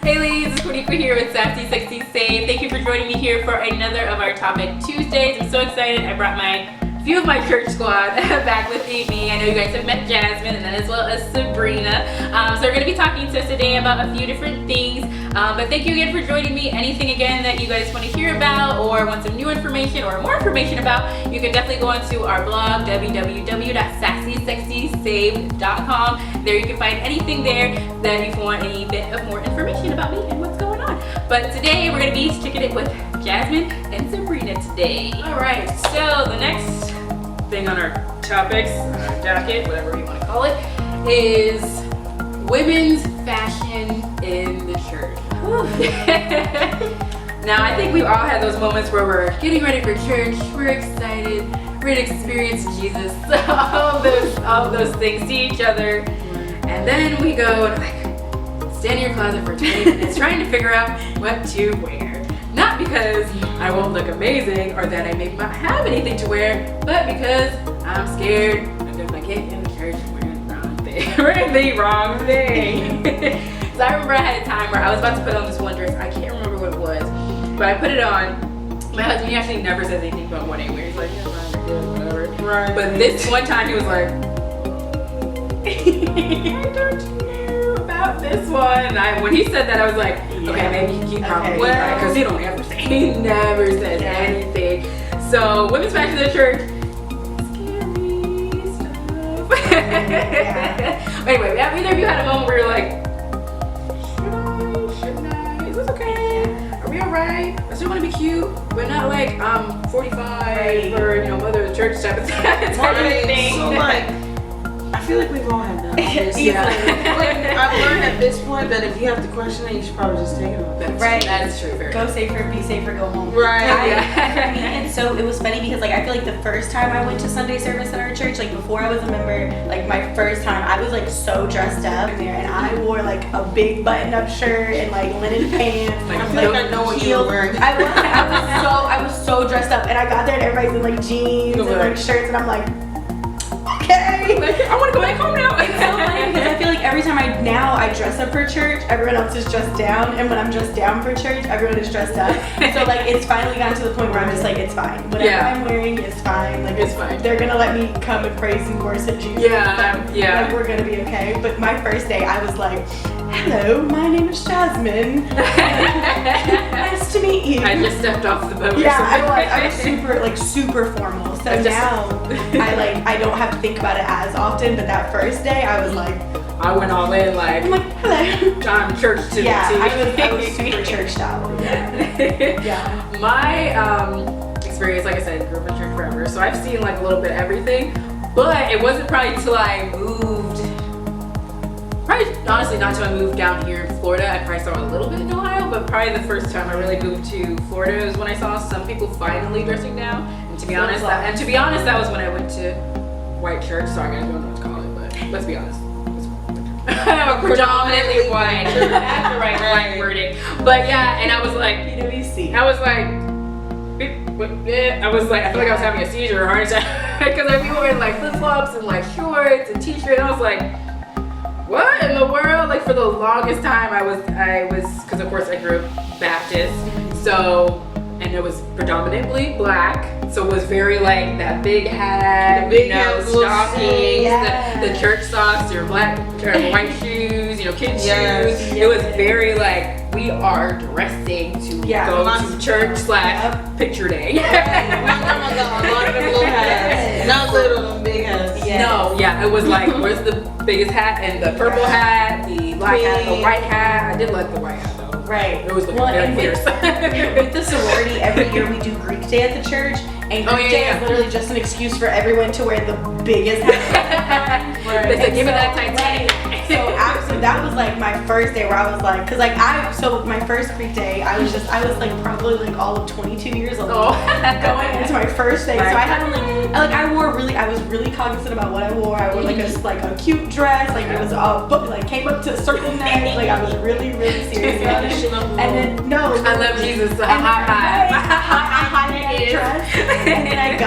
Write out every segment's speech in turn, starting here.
Hey ladies, it's Quiniqua here with Sassy, Sexy, Save. Thank you for joining me here for another of our Topic Tuesdays. I'm so excited. I brought a few of my church squad back with me. I know you guys have met Jasmine and then as well as Sabrina. So we're going to be talking to us today about a few different things. But thank you again for joining me. Anything again that you guys want to hear about or want some new information or more information about, you can definitely go onto our blog, www.sassysexysave.com. There you can find anything there that you want any bit of more information about me and what's going on. But today we're going to be sticking it with Jasmine and Sabrina today. Alright, so the next thing on our topics, our docket, whatever you want to call it, is women's fashion in the church. Now I think we've all had those moments where we're getting ready for church, we're excited, we're gonna experience Jesus, all those things, see each other, and then we go and like stand in your closet for 20 minutes trying to figure out what to wear. Not because I won't look amazing or that I may not have anything to wear, but because I'm scared I'm gonna get in the church and wear the wrong thing. Wearing the wrong thing. So I remember I had a time where I was about to put on this one dress. I can't remember what it was, but I put it on. My husband, he actually never says anything about what I wear. He's like, yeah, fine, good, whatever. Right. But this one time he was like, I don't know about this one. And when he said that, I was like, okay, maybe he probably right, because he don't ever say, he never says anything. So women's fashion in the church, scary stuff. Anyway, have either of you had a moment where you're like, shouldn't I? Is this okay? Are we alright? I still want to be cute, but not like 45 or mother of the church type of thing. So like, I feel like we've all had that. Yeah. Like, I've learned at this point that if you have to question it, you should probably just take it off. Right. That's true. Go safer, be safer, go home. Right. And so it was funny because like I feel like the first time I went to Sunday service at our church, like before I was a member, like my first time, I was like so dressed up there, and I wore like a big button-up shirt and like linen pants. I feel like I know what you were wearing. I was so dressed up, and I got there and everybody's in like jeans and like shirts, and I'm like, okay, I want to go back home now. It's so funny because I feel like every time I dress up for church, everyone else is dressed down, and when I'm dressed down for church, everyone is dressed up. So like it's finally gotten to the point where I'm just like, it's fine. Whatever I'm wearing is fine. Like it's fine. They're gonna let me come and praise and worship Jesus. Like we're gonna be okay. But my first day, I was like, hello, my name is Jasmine. Nice to meet you. I just stepped off the boat. Yeah, I was super formal. So now I don't have to think about it as often. But that first day, I was like, I went all in like, I'm like, hello. John Church to the T. I was super churched out. Yeah. My experience, like I said, grew up in church forever, so I've seen like a little bit of everything. But it wasn't probably till I moved. Probably honestly not until I moved down here in Florida. I probably saw a little bit in Ohio, but probably the first time I really moved to Florida is when I saw some people finally dressing down. And to be honest, that was when I went to white church. Sorry guys, I don't know what to call it, but let's be honest. Predominantly white. That's the right wording. But yeah, and I was like, PWC. I feel like I was having a seizure or a heart attack because I'd be wearing like flip flops and like shorts and t-shirt, and I was like, what in the world? Like for the longest time I was, because of course I grew up Baptist, so, and it was predominantly black, so it was very like that big hat, stockings, the church socks, your black or white shoes, kids shoes. It was very like, we are dressing to go to church / picture day. My grandma got a lot of them little hats. Not little, big hats. No, it was like, where's the biggest hat? And the purple hat, the black hat, the white hat. I did like the white hat though. Right. It was very fierce. With the sorority, every year we do Greek Day at the church, and Greek Day is literally just an excuse for everyone to wear the biggest hat. They said, give me that Titanic. So that was like my first day where I was like, cause like my first Greek Day, I was like probably like all of 22 years old going into my first day. So I had to I was really cognizant about what I wore. I wore like a cute dress, like it was came up to a certain neck, like I was really serious about it. And then I love Jesus, so high neck dress. And then I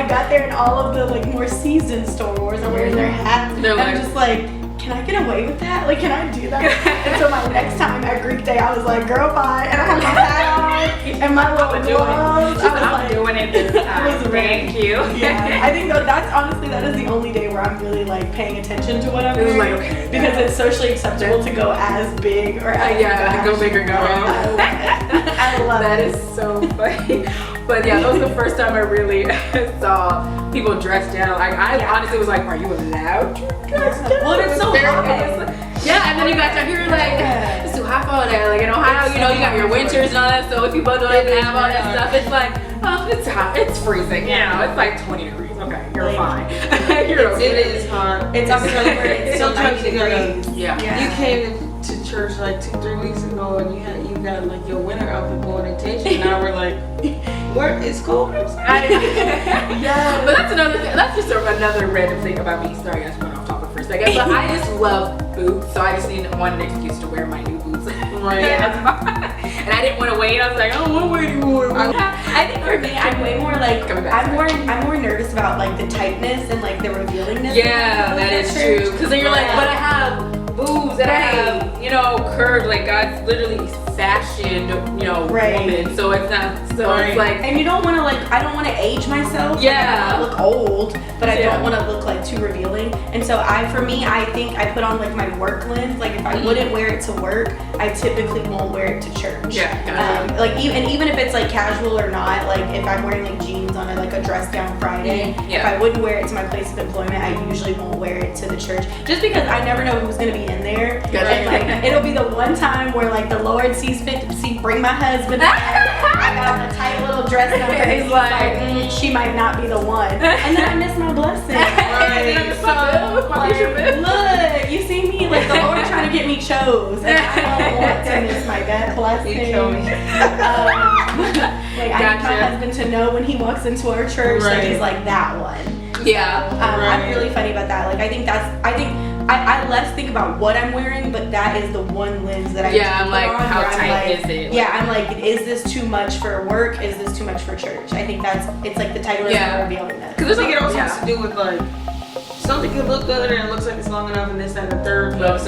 got there and all of the like more seasoned Star Wars are wearing their hats. And I'm just like, can I get away with that? Like, can I do that? And so my next time at Greek Day, I was like, girl, bye. And I had my hat on and my little gloves. I'm doing it this time. Thank you. Yeah, I think that's honestly, that is the only day where I'm really like paying attention to what I'm doing. Like, okay, because it's socially acceptable to go as big or as go big or go home. I love that it. is so funny. But yeah, that was the first time I really saw people dressed down. Like I honestly was like, are you allowed to dress down? Well, it's so hot. Yeah, and then you got down here like, it's too hot for all that. Like in Ohio, you know, you got your winters and all that. So if people don't even have all that stuff, it's like, oh, it's hot, it's freezing. You know, it's like 20 degrees. Okay, you're fine. You're okay. It is hot. It's October. It's still 90 degrees. Yeah. You came to church like 2-3 weeks ago, and you got like your winter outfit going in Tasha, and now we're like, where it's cold outside. Yeah. But that's another thing. That's just another random thing about me. Sorry, I just went off topic for a second. But I just love boots, so I just wanted an excuse to wear my new boots. Right. And I didn't want to wait. I was like, I don't want to wait anymore. I think for me, I'm way more like I'm more nervous about like the tightness and like the revealingness. Yeah, that is true. Because then you're like, but I have boobs and I have, you know, curved. Like God's literally fashioned, you know, woman. So it's not. So it's like, and you don't want to like. I don't want to age myself. Yeah. Like, I look old, but I don't want to look like too revealing. And so I think I put on like my work lens. Like if I wouldn't wear it to work, I typically won't wear it to church. Yeah. Like even if it's like casual or not, like if I'm wearing like jeans on a dress down Friday, if I wouldn't wear it to my place of employment, I usually won't wear it to the church, just because I never know who's gonna be in there. And like it'll be the one time where like the Lord sees fit to bring my husband. I got on a tight little dress down there. He's like, she might not be the one, and then I miss my blessing. Look, you see me, like the Lord trying to get me chose, and I don't want to miss my blessing. Like I need my husband to know when he walks into our church that he's like that one. Yeah. I'm really funny about that. Like I less think about what I'm wearing, but that is the one lens that I I'm like, how tight is it? Yeah, I'm like, is this too much for work? Is this too much for church? I think it's like the tightness and revealing that. Because I think it also has to do with like, something could look good and it looks like it's long enough and this, that, and the third. But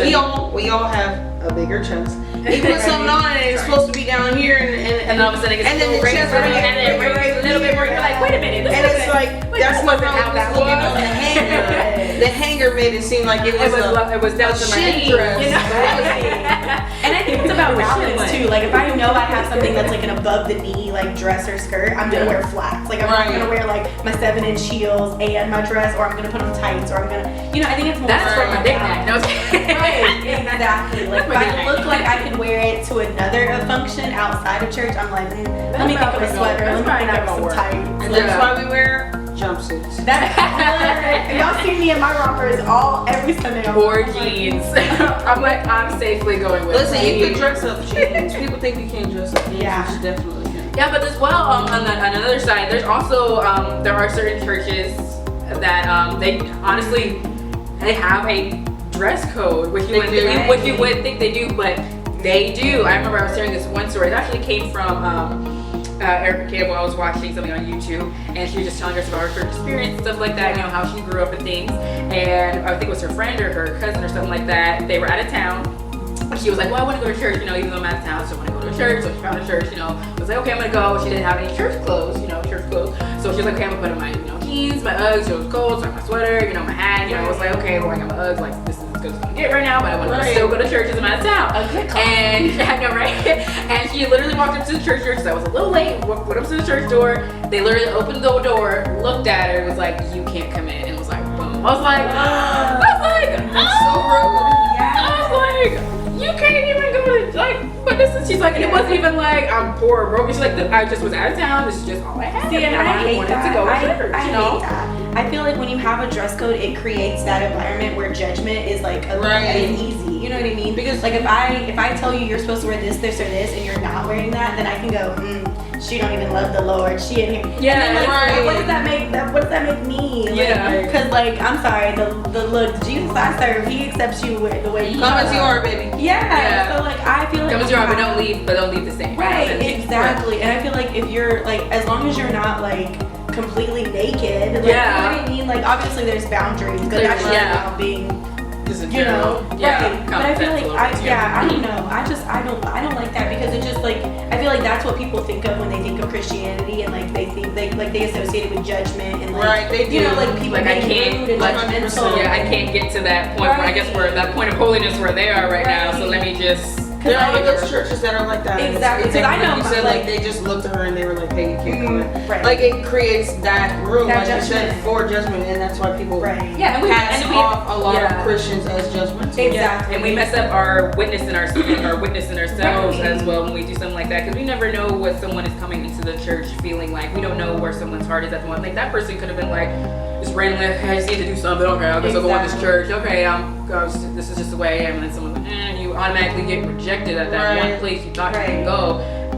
we all have a bigger chest. You put something on and it's supposed to be down here and all of a sudden it gets then the chest right and then it raised a little bit more. You're like, wait a minute. And it's like, that's what the hanger. The hanger made it seem like it was down to my knees. You know? And I think it's about balance too. Like if I know I have something that's like an above the knee like dress or skirt, I'm gonna wear flats. Like I'm not gonna wear like my 7-inch heels and my dress, or I'm gonna put on tights, or I'm gonna, you know, I think it's more. That's for my big neck. No, right, exactly. Like if I look like I could wear it to another function outside of church, I'm like, let me think of a sweater. Let me think of some tights. And that's why we wear jumpsuits. Y'all see me in my rompers every Sunday. Or jeans. I'm safely going with. Listen, you can dress up jeans. People think you can't dress up jeans. Yeah. You definitely can. Yeah, but as well, on another side, there's also there are certain churches that they honestly they have a dress code, which you would think they do, but they do. I remember I was hearing this one story. It actually came from Erica Campbell. I was watching something on YouTube, and she was just telling us about her experience and stuff like that, you know, how she grew up and things. And I think it was her friend or her cousin or something like that. They were out of town. And she was like, well, I want to go to church, you know, even though I'm out of town, so I want to go to a church. So she found a church, you know. I was like, okay, I'm going to go. She didn't have any church clothes, you know, church clothes. So she was like, okay, I'm going to put on my, you know, jeans, my Uggs, it was cold, so I have my sweater, you know, my hat, you know. I was like, okay, well, I got my Uggs, like, this is as good as I can get right now, but I want to still go to church as I'm out of town. And I know, right? And she literally walked up to the church door, because I was a little late, went up to the church door. They literally opened the door, looked at her, and was like, you can't come in. And it was like, boom. I was like, so rude. I was like, you can't even go to, like, what this is? She's like, it wasn't even like I'm poor or broke. She's like, I just was out of town. This is just all I had. See, and I hate wanted that. to go to church, I you know? hate that. I feel like when you have a dress code, it creates that environment where judgment is like it's easy. You know what I mean? Because like if I tell you you're supposed to wear this, this, or this, and you're not wearing that, then I can go, she don't even love the Lord. She in here. Yeah, and then, like, right. What does that make? What does that make me? Yeah. Because like I'm sorry, the look Jesus I serve, He accepts you the way you come as you are, baby. Yeah. So like I feel like come as you are, but don't leave the same. Right. Exactly. And I feel like if you're like, as long as you're not like completely naked, like, you know what I mean? Like obviously there's boundaries, but that's about being Just a you know, Yeah, right? But I feel like I don't know. I don't like that because it just like I feel like that's what people think of when they think of Christianity, and like they think they associate it with judgment and like Right, they you know, do. like people Like I being can't, rude and like, judgmental. yeah, I can't get to that point where I guess we're at that point of holiness where they are right now. So let me just. There are those churches that are like that. Exactly, because I know you my, said like, they just looked at her and they were like, "Hey, you can't come in." right. Like it creates that room, That like you said, judgment. for judgment, and that's why people Right. Yeah, and we pass off a lot yeah. of Christians as judgmental. Exactly. And we mess up our witness in ourselves Right. as well when we do something like that, because we never know what someone is coming into the church feeling like. We don't know where someone's heart is at the moment. Like that person could have been like, just randomly, hey, I just need to do something. Okay, I guess I'll go in this church. Okay, this is just the way I am. And then someone's like, and you automatically get rejected at that one place you thought you could go.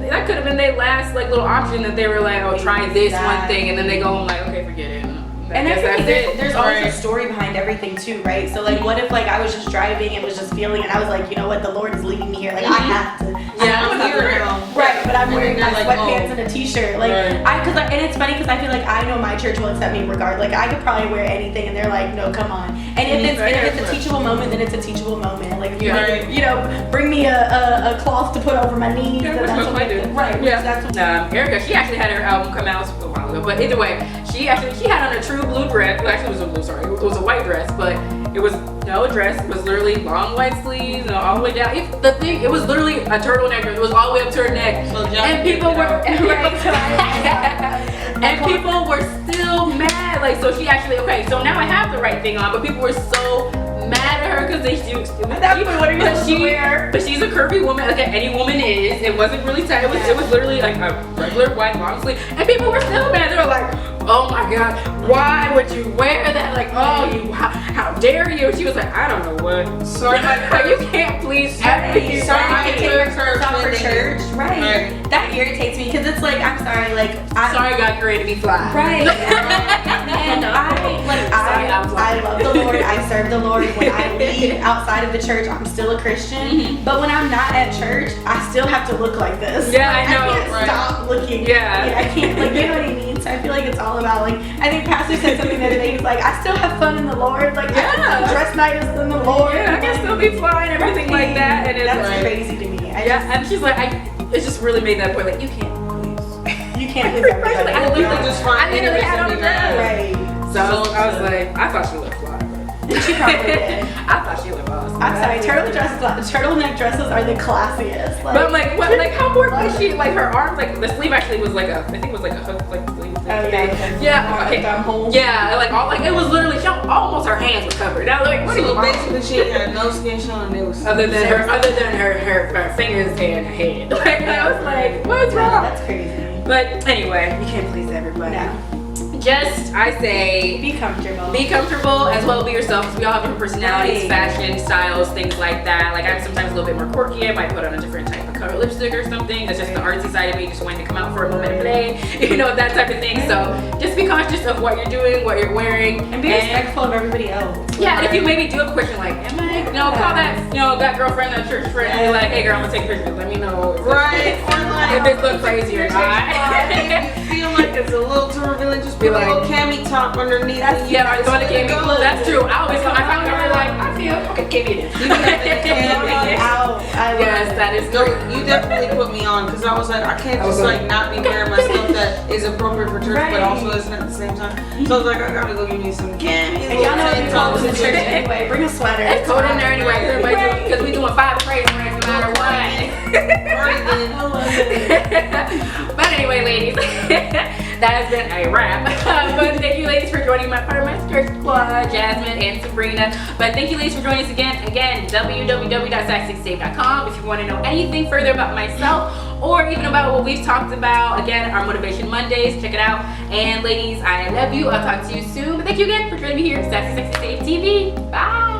That could have been their last like little option that they were like, oh, try this one thing, and then they go home like, okay, forget it. And I feel like there's always Right. a story behind everything too, right? So like, what if like I was just driving and was just feeling, and I was like, you know what, the Lord is leading me here. Like I have to. Yeah, I'm here here. now. Right, but I'm And wearing then my they're like, sweatpants oh. and a t-shirt. Like Right. and it's funny because I feel like I know my church will accept me regardless. Like I could probably wear anything, and they're like, no, come on. And if it's a teachable moment, then it's a teachable moment. Like if you Right. you know, bring me a cloth to put over my knees. Yeah, and which that's most what might do. Right. Yeah. That's what Erica, she actually had her album come out a while ago. But either way, she had on a true blue dress. Well, actually, it was a blue. Sorry, it was a white dress, but it was no dress. It was literally long white sleeves, and all the way down. It was literally a turtleneck. It was all the way up to her neck, So and people were and people were still mad. Like, so she actually so now I have the right thing on, but people were so mad at her because but she's a curvy woman, like any woman is. It wasn't really tight. It was literally like a regular white long sleeve, and people were still mad. They were like, "Oh my God, why would you wear that? Like, oh, how dare you?" She was like, "I don't know what." Sorry, You can't please everything. Sorry, I I take take your your church stuff for when they church. do. Right. Right. That irritates me because it's like, I'm sorry, like Sorry, God created me fly. Right. And I love the Lord. I serve the Lord. When I leave outside of the church, I'm still a Christian. But when I'm not at church, I still have to look like this. Yeah, I know, I can't right. stop looking. Yeah. Like, I can't, like, you know what I mean? So I feel like it's all about, like, I think Pastor said something the other day. He's like, I still have fun in the Lord. Like, I can still dress nice in the Lord. Yeah, I can still be flying, everything like that. And it's That's like, crazy to me. and she's like, it just really made that point. Like, you can't please. You can't please everybody. I literally just find I literally had on a dress. Right. So I was like, I thought she looked fly. She probably did. I thought she looked awesome. I'm sorry, turtleneck dresses are the classiest. But I'm like, what? Like, how more was she? Like, her arms, like, the sleeve actually was like I think it was like a hook, like, sleeve. Yeah. Okay. Yeah, like, it was literally, almost her hands were covered. Now, like, what are you So basically, she had no skin showing. It was other than her fingers and her head. Like, I was like, what's wrong? That's crazy. But anyway, you can't please everybody. No. Just, I say, Be comfortable. be comfortable as well, be yourself, because we all have different personalities, fashion, styles, things like that. Like, I'm sometimes a little bit more quirky. I might put on a different type of color lipstick or something. That's just the artsy side of me, just wanting to come out for a moment and play, that type of thing. So just be conscious of what you're doing, what you're wearing. And be respectful of everybody else. Yeah, and if you maybe do have a question like, am I, call that girlfriend, that church friend, and be like, hey girl, I'm gonna take pictures. Let me know if this looks crazy or not. If you feel like it's a little too revealing, just put a little cami top underneath. Yeah, or going to give me. That's true. I always go. I find her like, I feel okay. Give me this. Yes, that is No, true. you definitely put me on because I was like, I can't just like not be wearing my stuff that is appropriate for church, but also isn't at the same time. So I was like, I gotta go give me some cami. And y'all know it's all in the church anyway. Bring a sweater. It's cold in there anyway, because we doing 5 praise breaks no matter what. I love it. But anyway, ladies, that has been a wrap. But thank you, ladies, for joining my part of my church squad, Jasmine and Sabrina. But thank you, ladies, for joining us again. Again, www.sassysave.com if you want to know anything further about myself or even about what we've talked about. Again, our Motivation Mondays, check it out. And ladies, I love you. I'll talk to you soon. But thank you again for joining me here at Sassy Save TV. Bye.